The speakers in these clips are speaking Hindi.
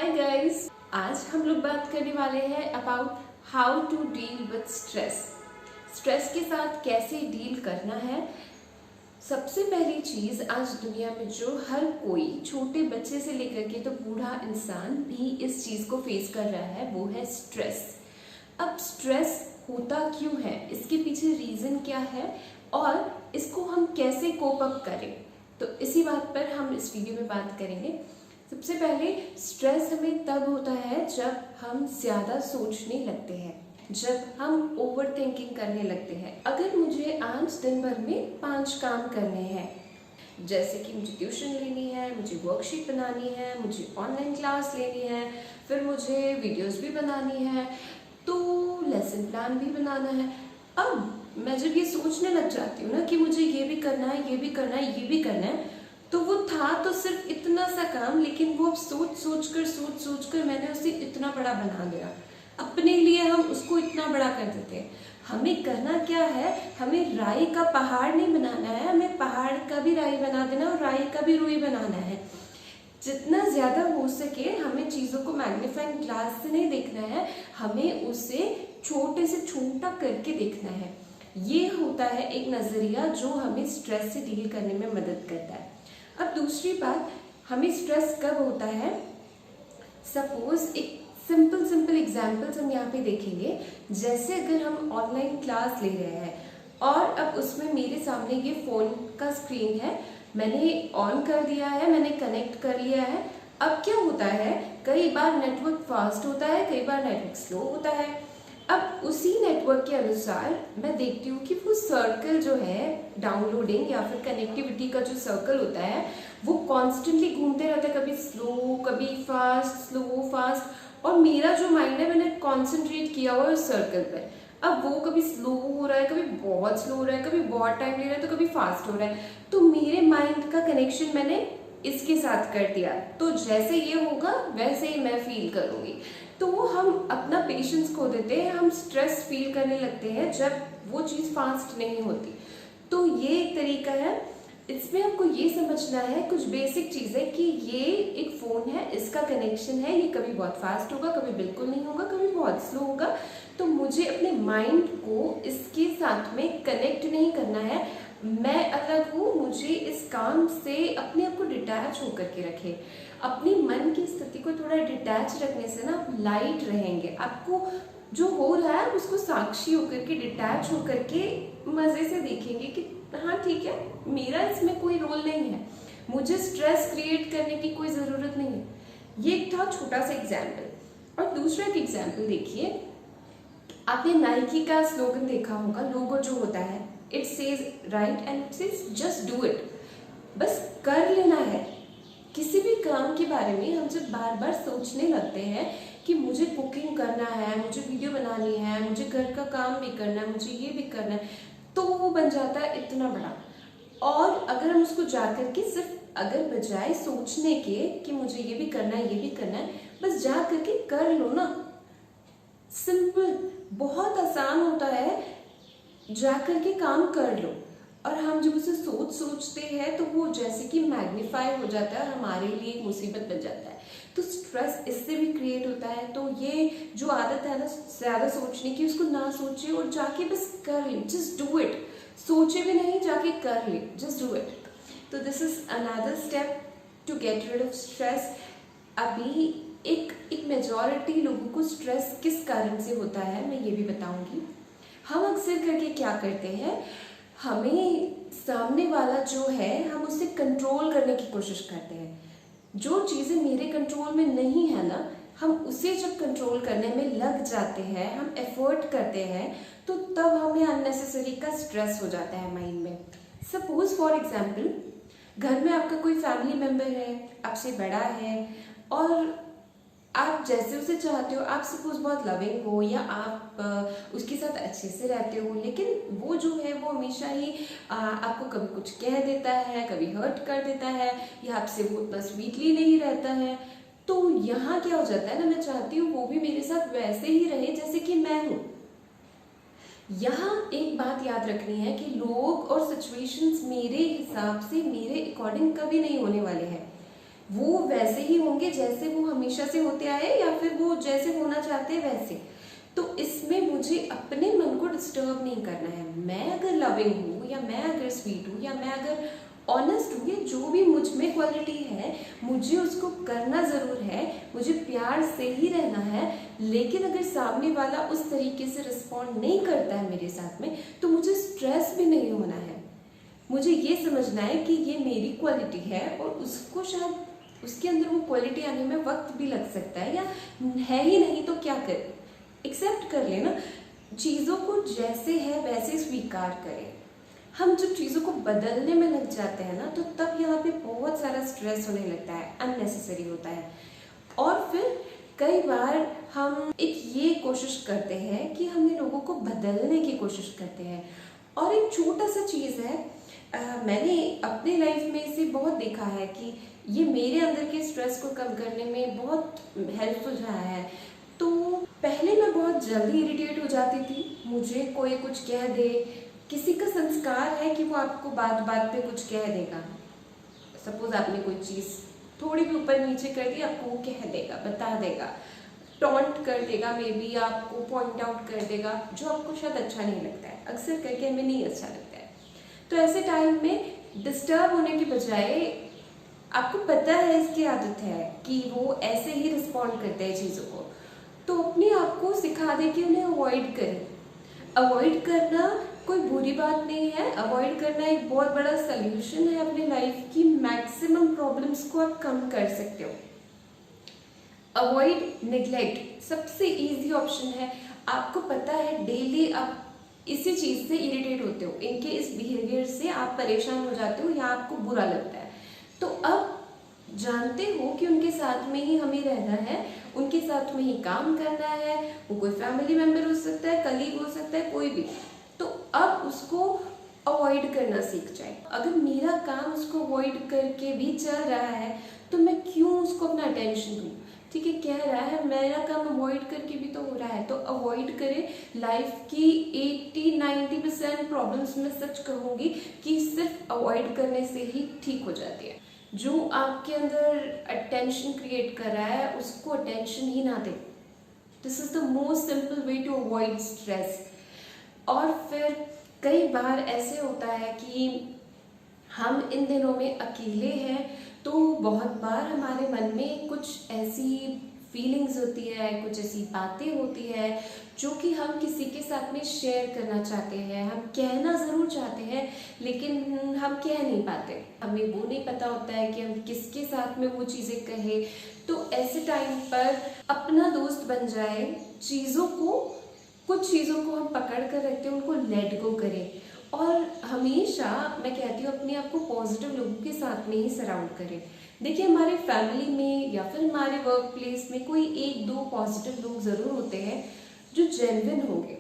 हाय गाइस, आज हम लोग बात करने वाले हैं about how to deal with stress. Stress के साथ कैसे डील करना है। सबसे पहली चीज़, आज दुनिया में जो हर कोई छोटे बच्चे से लेकर के तो बूढ़ा इंसान भी इस चीज़ को फेस कर रहा है, वो है स्ट्रेस। अब स्ट्रेस होता क्यों है, इसके पीछे रीज़न क्या है और इसको हम कैसे कोप अप करें, तो इसी बात पर हम इस वीडियो में बात करेंगे। सबसे पहले, स्ट्रेस हमें तब होता है जब हम ज़्यादा सोचने लगते हैं, जब हम ओवर थिंकिंग करने लगते हैं। अगर मुझे आज दिन भर में 5 काम करने हैं, जैसे कि मुझे ट्यूशन लेनी है, मुझे वर्कशीट बनानी है, मुझे ऑनलाइन क्लास लेनी है, फिर मुझे वीडियोस भी बनानी है, तो लेसन प्लान भी बनाना है। अब मैं जब ये सोचने लग जाती हूँ ना कि मुझे ये भी करना है, ये भी करना है, ये भी करना है, तो वो था तो सिर्फ इतना सा काम, लेकिन वो अब सोच कर मैंने उसे इतना बड़ा बना दिया। अपने लिए हम उसको इतना बड़ा कर देते हैं। हमें करना क्या है, हमें राई का पहाड़ नहीं बनाना है, हमें पहाड़ का भी राई बना देना और राई का भी रुई बनाना है। जितना ज़्यादा हो सके हमें चीज़ों को मैग्नीफाइंग ग्लास से नहीं देखना है, हमें उसे छोटे से छोटा करके देखना है। ये होता है एक नज़रिया जो हमें स्ट्रेस से डील करने में मदद करता है। अब दूसरी बात, हमें स्ट्रेस कब होता है। सपोज एक सिंपल एग्जाम्पल्स हम यहाँ पे देखेंगे। जैसे अगर हम ऑनलाइन क्लास ले रहे हैं और अब उसमें मेरे सामने ये फ़ोन का स्क्रीन है, मैंने ऑन कर दिया है, मैंने कनेक्ट कर लिया है। अब क्या होता है, कई बार नेटवर्क फास्ट होता है, कई बार नेटवर्क स्लो होता है। अब उसी नेटवर्क के अनुसार मैं देखती हूँ कि वो सर्कल जो है डाउनलोडिंग या फिर कनेक्टिविटी का जो सर्कल होता है वो कॉन्स्टेंटली घूमते रहता है, कभी स्लो कभी फास्ट, स्लो फास्ट। और मेरा जो माइंड है, मैंने कॉन्सेंट्रेट किया हुआ है उस सर्कल पर। अब वो कभी स्लो हो रहा है, कभी बहुत स्लो हो रहा है, कभी बहुत टाइम ले रहा है, तो कभी फास्ट हो रहा है। तो मेरे माइंड का कनेक्शन मैंने इसके साथ कर दिया, तो जैसे ये होगा वैसे ही मैं फील करूँगी। तो हम अपना पेशेंस खो देते हैं, हम स्ट्रेस फील करने लगते हैं जब वो चीज़ फास्ट नहीं होती। तो ये एक तरीका है। इसमें आपको ये समझना है कुछ बेसिक चीज़ है कि ये एक फ़ोन है, इसका कनेक्शन है, ये कभी बहुत फास्ट होगा, कभी बिल्कुल नहीं होगा, कभी बहुत स्लो होगा। तो मुझे अपने माइंड को इसके साथ में कनेक्ट नहीं करना है। मैं अलग हूँ, मुझे इस काम से अपने आप को डिटैच होकर के रखे। अपनी मन की स्थिति को थोड़ा डिटैच रखने से ना आप लाइट रहेंगे। आपको जो हो रहा है उसको साक्षी होकर के, डिटैच होकर के मज़े से देखेंगे कि हाँ ठीक है, मेरा इसमें कोई रोल नहीं है, मुझे स्ट्रेस क्रिएट करने की कोई ज़रूरत नहीं है। ये एक था छोटा सा एग्जाम्पल। और दूसरा एक एग्जाम्पल देखिए, आपने नाइकी का स्लोगन देखा होगा, लोगो जो होता है, it says right and it says just do it. बस कर लेना है। किसी भी काम के बारे में हम जब बार बार सोचने लगते हैं कि मुझे कुकिंग करना है, मुझे वीडियो बनानी है, मुझे घर का काम भी करना है, मुझे ये भी करना है, तो वो बन जाता है इतना बड़ा। और अगर हम उसको जाकर के सिर्फ अगर बजाय सोचने के कि मुझे ये भी करना है, ये भी करना है, बस जा करके कर लो ना। सिंपल, बहुत आसान होता है, जा करके काम कर लो। और हम जब उसे सोचते हैं तो वो जैसे कि मैग्नीफाई हो जाता है, हमारे लिए एक मुसीबत बन जाता है। तो स्ट्रेस इससे भी क्रिएट होता है। तो ये जो आदत है ना ज़्यादा सोचने की, उसको ना सोचे और जाके बस कर ले, जस्ट डू इट। सोचे भी नहीं, जाके कर ले, जस्ट डू इट। तो this is another step to get rid of stress. अभी एक मेजॉरिटी लोगों को स्ट्रेस किस कारण से होता है मैं ये भी बताऊंगी। हम अक्सर करके क्या करते हैं, हमें सामने वाला जो है हम उससे कंट्रोल करने की कोशिश करते हैं। जो चीज़ें मेरे कंट्रोल में नहीं है ना, हम उसे जब कंट्रोल करने में लग जाते हैं, हम एफर्ट करते हैं, तो तब हमें अननेसेसरी का स्ट्रेस हो जाता है माइंड में। सपोज फॉर एग्जाम्पल, घर में आपका कोई फैमिली मेम्बर है, आपसे बड़ा है, और आप जैसे उसे चाहते हो, आप सपोज बहुत लविंग हो या आप उसके साथ अच्छे से रहते हो, लेकिन वो जो है वो हमेशा ही आपको कभी कुछ कह देता है, कभी हर्ट कर देता है, या आपसे वो उतना स्वीटली नहीं रहता है। तो यहाँ क्या हो जाता है ना, मैं चाहती हूँ वो भी मेरे साथ वैसे ही रहे जैसे कि मैं हूँ। यहाँ एक बात याद रखनी है कि लोग और सिचुएशंस मेरे हिसाब से, मेरे अकॉर्डिंग कभी नहीं होने वाले हैं। वो वैसे ही होंगे जैसे वो हमेशा से होते आए, या फिर वो जैसे होना चाहते हैं वैसे। तो इसमें मुझे अपने मन को डिस्टर्ब नहीं करना है। मैं अगर लविंग हूँ, या मैं अगर स्वीट हूँ, या मैं अगर ऑनेस्ट हूँ, या जो भी मुझ में क्वालिटी है, मुझे उसको करना ज़रूर है, मुझे प्यार से ही रहना है। लेकिन अगर सामने वाला उस तरीके से रिस्पॉन्ड नहीं करता है मेरे साथ में, तो मुझे स्ट्रेस भी नहीं होना है। मुझे ये समझना है कि ये मेरी क्वालिटी है, और उसको शायद उसके अंदर वो क्वालिटी आने में वक्त भी लग सकता है, या है ही नहीं तो क्या करें, एक्सेप्ट कर लेना। चीज़ों को जैसे है वैसे स्वीकार करें। हम जब चीज़ों को बदलने में लग जाते हैं ना, तो तब यहाँ पे बहुत सारा स्ट्रेस होने लगता है, अननेसेसरी होता है। और फिर कई बार हम एक ये कोशिश करते हैं कि हमें लोगों को बदलने की कोशिश करते हैं। और एक छोटा सा चीज़ है, मैंने अपनी लाइफ में इसे बहुत देखा है कि ये मेरे अंदर के स्ट्रेस को कम करने में बहुत हेल्पफुल रहा है। तो पहले मैं बहुत जल्दी इरिटेट हो जाती थी, मुझे कोई कुछ कह दे, किसी का संस्कार है कि वो आपको बात बात पे कुछ कह देगा। सपोज आपने कोई चीज़ थोड़ी भी ऊपर नीचे कर दी, आपको वो कह देगा, बता देगा, टॉन्ट कर देगा, मे बी आपको पॉइंट आउट कर देगा, जो आपको शायद अच्छा नहीं लगता है। अक्सर करके हमें नहीं अच्छा लगता है। तो ऐसे टाइम में डिस्टर्ब होने के बजाय, आपको पता है इसकी आदत है कि वो ऐसे ही रिस्पॉन्ड करते हैं चीज़ों को, तो अपने आप को सिखा दे कि उन्हें अवॉइड करें। अवॉइड करना कोई बुरी बात नहीं है, अवॉइड करना एक बहुत बड़ा सल्यूशन है अपने लाइफ की मैक्सिमम प्रॉब्लम्स को आप कम कर सकते हो। अवॉइड निग्लेक्ट सबसे इजी ऑप्शन है। आपको पता है डेली आप इसी चीज़ से इरिटेट होते हो, इनके इस बिहेवियर से आप परेशान हो जाते हो या आपको बुरा लगता है, तो अब जानते हो कि उनके साथ में ही हमें रहना है, उनके साथ में ही काम करना है। वो कोई फैमिली मेम्बर हो सकता है, कलीग हो सकता है, कोई भी। तो अब उसको अवॉइड करना सीख जाए। अगर मेरा काम उसको अवॉइड करके भी चल रहा है, तो मैं क्यों उसको अपना अटेंशन दूँ? ठीक है, कह रहा है मेरा काम अवॉइड करके भी तो हो रहा है, तो अवॉइड करें। लाइफ की 80-90% प्रॉब्लम्स में सच कहूँगी कि सिर्फ अवॉइड करने से ही ठीक हो जाती है। जो आपके अंदर अटेंशन क्रिएट कर रहा है, उसको अटेंशन ही ना दें। This is the most simple way to avoid stress. और फिर कई बार ऐसे होता है कि हम इन दिनों में अकेले हैं, तो बहुत बार हमारे मन में कुछ ऐसी फीलिंग्स होती है, कुछ ऐसी बातें होती है जो कि हम किसी के साथ में शेयर करना चाहते हैं, हम कहना ज़रूर चाहते हैं, लेकिन हम कह नहीं पाते। हमें वो नहीं पता होता है कि हम किसके साथ में वो चीज़ें कहें। तो ऐसे टाइम पर अपना दोस्त बन जाए, कुछ चीज़ों को हम पकड़ कर रखते हैं, उनको लेट गो करें। और हमेशा मैं कहती हूँ अपने आप को पॉजिटिव लोगों के साथ में ही सराउंड करें। देखिए, हमारे फैमिली में या फिर हमारे वर्क प्लेस में कोई 1-2 पॉजिटिव लोग ज़रूर होते हैं जो जेन्युइन होंगे।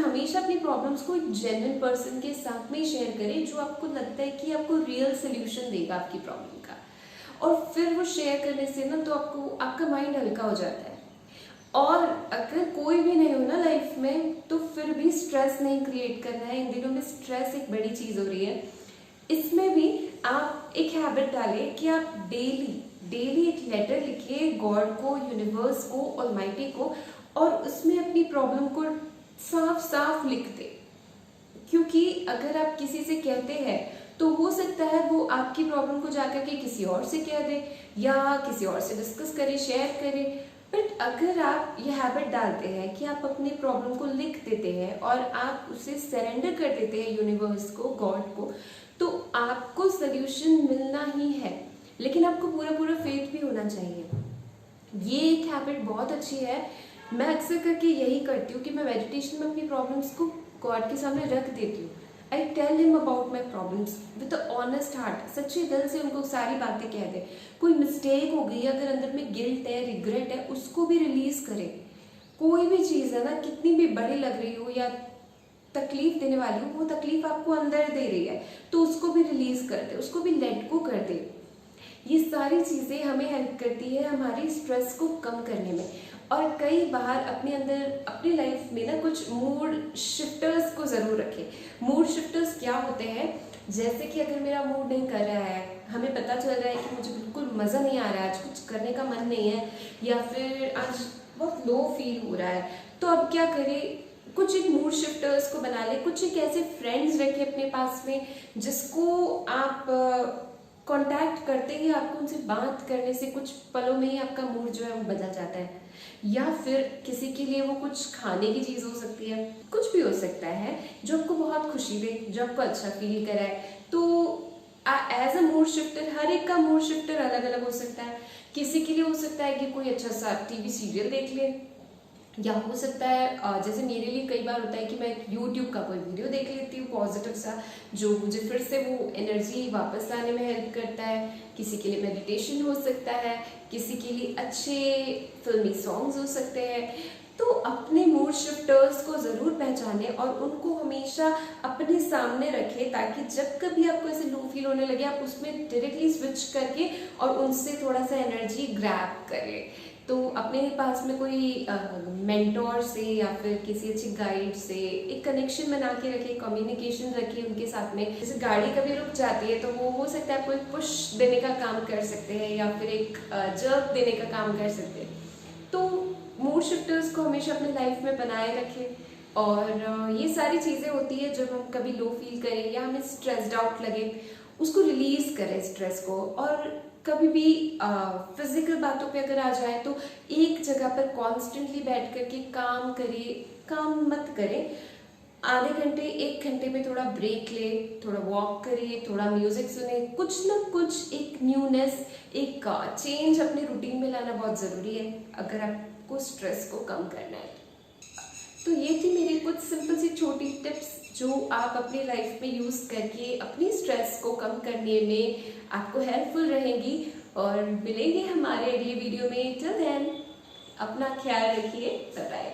हमेशा अपनी प्रॉब्लम्स को एक जेन्युइन पर्सन के साथ में ही शेयर करें, जो आपको लगता है कि आपको रियल सोल्यूशन देगा आपकी प्रॉब्लम का। और फिर वो शेयर करने से ना, तो आपका माइंड हल्का हो जाता है। और अगर कोई भी नहीं हो ना लाइफ में, तो फिर भी स्ट्रेस नहीं क्रिएट करना है। इन दिनों में स्ट्रेस एक बड़ी चीज़ हो रही है। इसमें भी आप एक हैबिट डालें कि आप डेली एक लेटर लिखिए गॉड को, यूनिवर्स को, ऑलमाइटी को, और उसमें अपनी प्रॉब्लम को साफ साफ लिख दें। क्योंकि अगर आप किसी से कहते हैं, तो हो सकता है वो आपकी प्रॉब्लम को जाकर के किसी और से कह दे, या किसी और से डिस्कस करें, शेयर करें। बट अगर आप ये हैबिट डालते हैं कि आप अपनी प्रॉब्लम को लिख देते हैं और आप उसे सरेंडर कर देते हैं यूनिवर्स को, गॉड को, तो आपको सल्यूशन मिलना ही है। लेकिन आपको पूरा फेथ भी होना चाहिए। ये एक हैबिट बहुत अच्छी है। मैं अक्सर करके यही करती हूँ कि मैं मेडिटेशन में अपनी प्रॉब्लम्स को गॉड के सामने रख देती हूँ। I tell him about my problems with honest heart. सच्चे दिल से उनको सारी बातें कह दे। कोई मिस्टेक हो गई, अगर अंदर में गिल्ट है, रिग्रेट है, उसको भी रिलीज करें। कोई भी चीज़ है ना, कितनी भी बड़ी लग रही हो या तकलीफ देने वाली हो, वो तकलीफ आपको अंदर दे रही है, तो उसको भी रिलीज कर दे, उसको भी लेट गो कर दे। ये सारी चीज़ें हमें हेल्प करती है हमारी स्ट्रेस को कम करने में। और कई बार अपने अंदर अपनी लाइफ में ना कुछ मूड शिफ्टर्स को ज़रूर रखें। मूड शिफ्टर्स क्या होते हैं? जैसे कि अगर मेरा मूड नहीं कर रहा है, हमें पता चल रहा है कि मुझे बिल्कुल मज़ा नहीं आ रहा है, आज कुछ करने का मन नहीं है, या फिर आज बहुत लो फील हो रहा है, तो अब क्या करें? कुछ एक मूड शिफ्टर्स को बना ले, कुछ एक ऐसे फ्रेंड्स रखें अपने पास में जिसको आप कांटेक्ट करते ही आपको उनसे बात करने से कुछ पलों में ही आपका मूड जो है वो बदल जाता है। या फिर किसी के लिए वो कुछ खाने की चीज़ हो सकती है, कुछ भी हो सकता है जो आपको बहुत खुशी दे, जो आपको अच्छा फील कराए। तो एज अ मूड शिफ्टर, हर एक का मूड शिफ्टर अलग अलग हो सकता है। किसी के लिए हो सकता है कि कोई अच्छा सा टीवी सीरियल देख ले, या हो सकता है जैसे मेरे लिए कई बार होता है कि मैं यूट्यूब का कोई वीडियो देख लेती हूँ पॉजिटिव सा, जो मुझे फिर से वो एनर्जी वापस लाने में हेल्प करता है। किसी के लिए मेडिटेशन हो सकता है, किसी के लिए अच्छे फिल्मी सॉन्ग्स हो सकते हैं। तो अपने मूड शिफ्टर्स को ज़रूर पहचानें और उनको हमेशा अपने सामने रखें, ताकि जब कभी आपको ऐसे लो फील होने लगे आप उसमें डायरेक्टली स्विच करके और उनसे थोड़ा सा एनर्जी ग्रैब करें। तो अपने पास में कोई मेंटोर से या फिर किसी अच्छे गाइड से एक कनेक्शन बना के रखें, कम्युनिकेशन रखें उनके साथ में। जैसे गाड़ी कभी रुक जाती है तो वो हो सकता है आपको एक पुश देने का काम कर सकते हैं, या फिर एक जर्क देने का काम कर सकते हैं। तो मूड शिफ्टर्स को हमेशा अपने लाइफ में बनाए रखें। और ये सारी चीज़ें होती है जब हम कभी लो फील करें या हमें स्ट्रेस्ड आउट लगे, उसको रिलीज करें स्ट्रेस को। और कभी भी फिजिकल बातों पे अगर आ जाए तो एक जगह पर कॉन्स्टेंटली बैठ करके काम करिए, काम मत करें। आधे घंटे 1 घंटे में थोड़ा ब्रेक ले, थोड़ा वॉक करिए, थोड़ा म्यूजिक सुने, कुछ ना कुछ एक न्यूनेस, एक चेंज अपने रूटीन में लाना बहुत ज़रूरी है अगर आपको स्ट्रेस को कम करना है। तो ये थी मेरी कुछ सिंपल सी छोटी टिप्स जो आप अपनी लाइफ में यूज़ करके अपनी स्ट्रेस को कम करने में आपको हेल्पफुल रहेंगी। और मिलेंगे हमारे अगले वीडियो में। टिल देन अपना ख्याल रखिए। Bye bye.